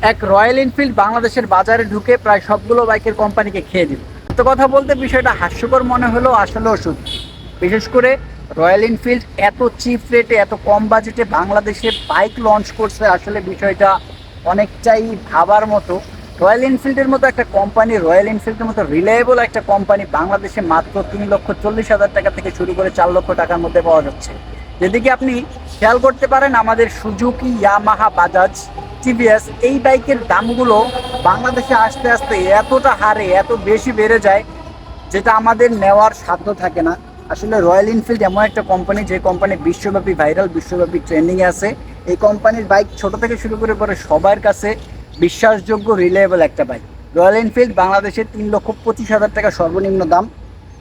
এক royal Enfield বাংলাদেশের বাজারে ঢুকে প্রায় সবগুলো বাইকের কোম্পানিকে খেয়ে দিল। এত কথা বলতে বিষয়টা হাস্যকর মনে হলেও আসলেও সত্যি। বিশেষ করে রয়্যাল এনফিল্ড এত চিপ রেটে এত কম বাজেটে বাংলাদেশে বাইক লঞ্চ করছে, আসলে বিষয়টা অনেকটাই ভাবার মতো। রয়্যাল এনফিল্ডের মতো একটা কোম্পানি, রয়্যাল এনফিল্ডের মতো রিলায়েবল একটা কোম্পানি বাংলাদেশে মাত্র 3,40,000 টাকা থেকে শুরু করে 4 লক্ষ টাকার মধ্যে পাওয়া যাচ্ছে। যেদিকে আপনি খেয়াল করতে পারেন, আমাদের সুজুকি, ইয়ামাহা, বাজাজ, টিভিএস এই বাইকের দামগুলো বাংলাদেশে আস্তে আস্তে এতটা হারে এত বেশি বেড়ে যায়, যেটা আমাদের নেওয়ার সাধ্য থাকে না। আসলে রয়্যাল এনফিল্ড এমন একটা কোম্পানি, যে কোম্পানি বিশ্বব্যাপী ভাইরাল, বিশ্বব্যাপী ট্রেন্ডিংয়ে আছে। এই কোম্পানির বাইক ছোট থেকে শুরু করে পরে সবার কাছে বিশ্বাসযোগ্য, রিলায়েবল একটা বাইক। রয়্যাল এনফিল্ড বাংলাদেশে 3,25,000 টাকা সর্বনিম্ন দাম।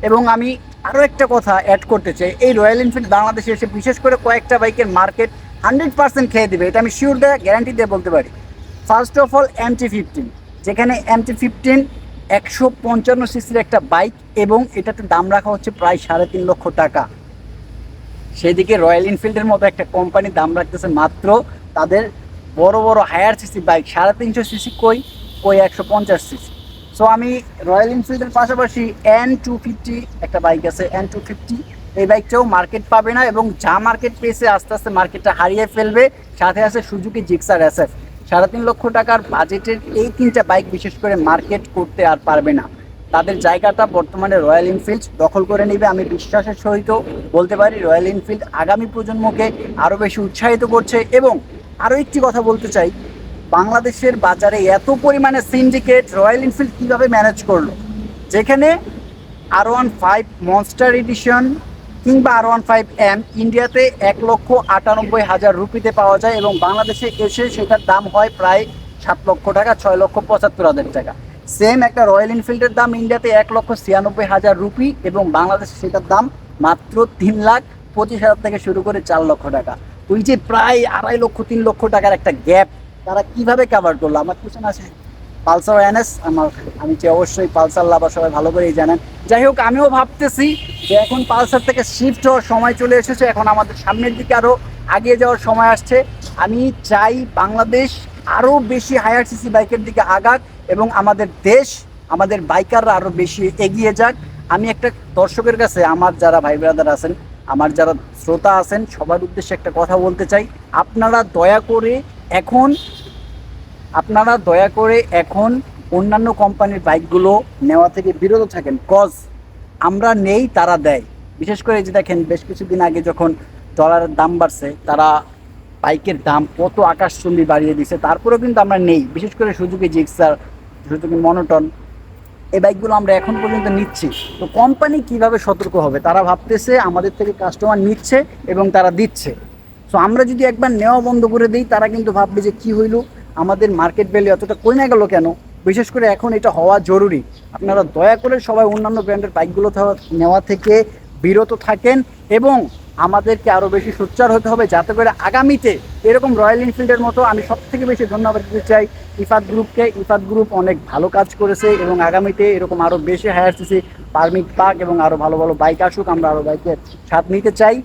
এবং আমি আরও একটা কথা অ্যাড করতে চাই, এই রয়্যাল এনফিল্ড বাংলাদেশে এসে বিশেষ করে কয়েকটা বাইকের মার্কেট 100% খেয়ে দেবে, এটা আমি শিওর দিয়ে গ্যারান্টি দিয়ে বলতে পারি। ফার্স্ট অফ অল MT-15, যেখানে MT-15 155 সিসির একটা বাইক এবং এটাতে দাম রাখা হচ্ছে প্রায় 3.5 লক্ষ টাকা। সেদিকে রয়্যাল এনফিল্ডের মতো একটা কোম্পানি দাম রাখতেছে মাত্র তাদের বড় বড় হায়ার সিসি বাইক 350 সিসি, কই 150 সিসি। সো আমি রয়্যাল এনফিল্ডের পাশাপাশি N250 একটা বাইক আছে, N250, এই বাইকটাও মার্কেট পাবে না এবং যা মার্কেট পেয়েছে আস্তে আস্তে মার্কেটটা হারিয়ে ফেলবে। সাথে আছে সুজুকি জিক্সার SF। 3.5 লক্ষ টাকার বাজেটের এই 3টা বাইক বিশেষ করে মার্কেট করতে আর পারবে না। তাদের জায়গাটা বর্তমানে রয়্যাল এনফিল্ড দখল করে নেবে। আমি বিশ্বাসের সহিত বলতে পারি রয়্যাল এনফিল্ড আগামী প্রজন্মকে আরও বেশি উৎসাহিত করছে। এবং আরও একটি কথা বলতে চাই, বাংলাদেশের বাজারে এত পরিমাণে সিন্ডিকেট রয়্যাল এনফিল্ড কীভাবে ম্যানেজ করলো, যেখানে R15 মনস্টার এডিশন কিংবা R15M ইন্ডিয়াতে 1,98,000 রুপিতে পাওয়া যায় এবং বাংলাদেশে এসে সেটার দাম হয় প্রায় 7 লক্ষ টাকা, 6,75,000 টাকা। সেম একটা রয়্যাল এনফিল্ডের দাম ইন্ডিয়াতে 1,96,000 রুপি এবং বাংলাদেশে সেটার দাম মাত্র 3,25,000 থেকে শুরু করে 4 লক্ষ টাকা। ওই যে প্রায় 2.5 লক্ষ 3 লক্ষ টাকার একটা গ্যাপ তারা কিভাবে কভার করলো? আমার পিছনে আছে পালসার NS, আমি যে অবশ্যই পালসার লাভার, সবাই ভালো করেই জানেন। যাই হোক, আমিও ভাবতেছি যে এখন পালসার থেকে শিফট হওয়ার সময় চলে এসেছে, এখন আমাদের সামনের দিকে আরও এগিয়ে যাওয়ার সময় আসছে। আমি চাই বাংলাদেশ আরও বেশি হায়ার সিসি বাইকের দিকে আগাক এবং আমাদের দেশ, আমাদের বাইকাররা আরও বেশি এগিয়ে যাক। আমি একটা দর্শকের কাছে, আমার যারা ভাই ব্রাদার আছেন, আমার যারা শ্রোতা আছেন, সবার উদ্দেশ্যে একটা কথা বলতে চাই, আপনারা দয়া করে এখন অন্যান্য কোম্পানির বাইকগুলো নেওয়া থেকে বিরত থাকেন। কজ আমরা নেই, তারা দেয়। বিশেষ করে যে দেখেন, বেশ কিছুদিন আগে যখন ডলারের দাম বাড়ছে, তারা বাইকের দাম কত আকাশচুম্বী বাড়িয়ে দিছে, তারপরেও কিন্তু আমরা নেই। বিশেষ করে সুজুকি জিক্সার, সুজুকি মনোটন, এই বাইকগুলো আমরা এখন পর্যন্ত নিচ্ছি। তো কোম্পানি কিভাবে সতর্ক হবে? তারা ভাবতেছে আমাদের থেকে কাস্টমার নিচ্ছে এবং তারা দিচ্ছে। সো আমরা যদি একবার নেওয়া বন্ধ করে দিই, তারা কিন্তু ভাববে যে কী হইল, আমাদের মার্কেট ভ্যালু এতটা কমে গেল কেন। বিশেষ করে এখন এটা হওয়া জরুরি। আপনারা দয়া করে সবাই অন্যান্য ব্র্যান্ডের বাইকগুলো নেওয়া থেকে বিরত থাকেন এবং আমাদেরকে আরও বেশি সোচ্চার হতে হবে, যাতে করে আগামীতে এরকম রয়্যাল এনফিল্ডের মতো, আমি সবথেকে বেশি ধন্যবাদ দিতে চাই ইফাত গ্রুপকে। ইফাত গ্রুপ অনেক ভালো কাজ করেছে এবং আগামীতে এরকম আরও বেশি হায়ার সিসি পারমিট পাক এবং আরও ভালো ভালো বাইক আসুক, আমরা আরও বাইকের স্বাদ নিতে চাই।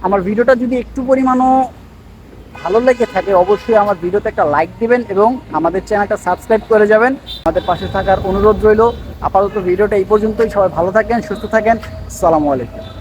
আমার ভিডিওটা যদি একটু পরিমাণও ভালো লেগে থাকে, অবশ্যই আমার ভিডিওতে একটা লাইক দিবেন এবং আমাদের চ্যানেলটা সাবস্ক্রাইব করে যাবেন। আমাদের পাশে থাকার অনুরোধ রইল। আপাতত ভিডিওটা এই পর্যন্তই। সবাই ভালো থাকেন, সুস্থ থাকেন। আসসালামু আলাইকুম।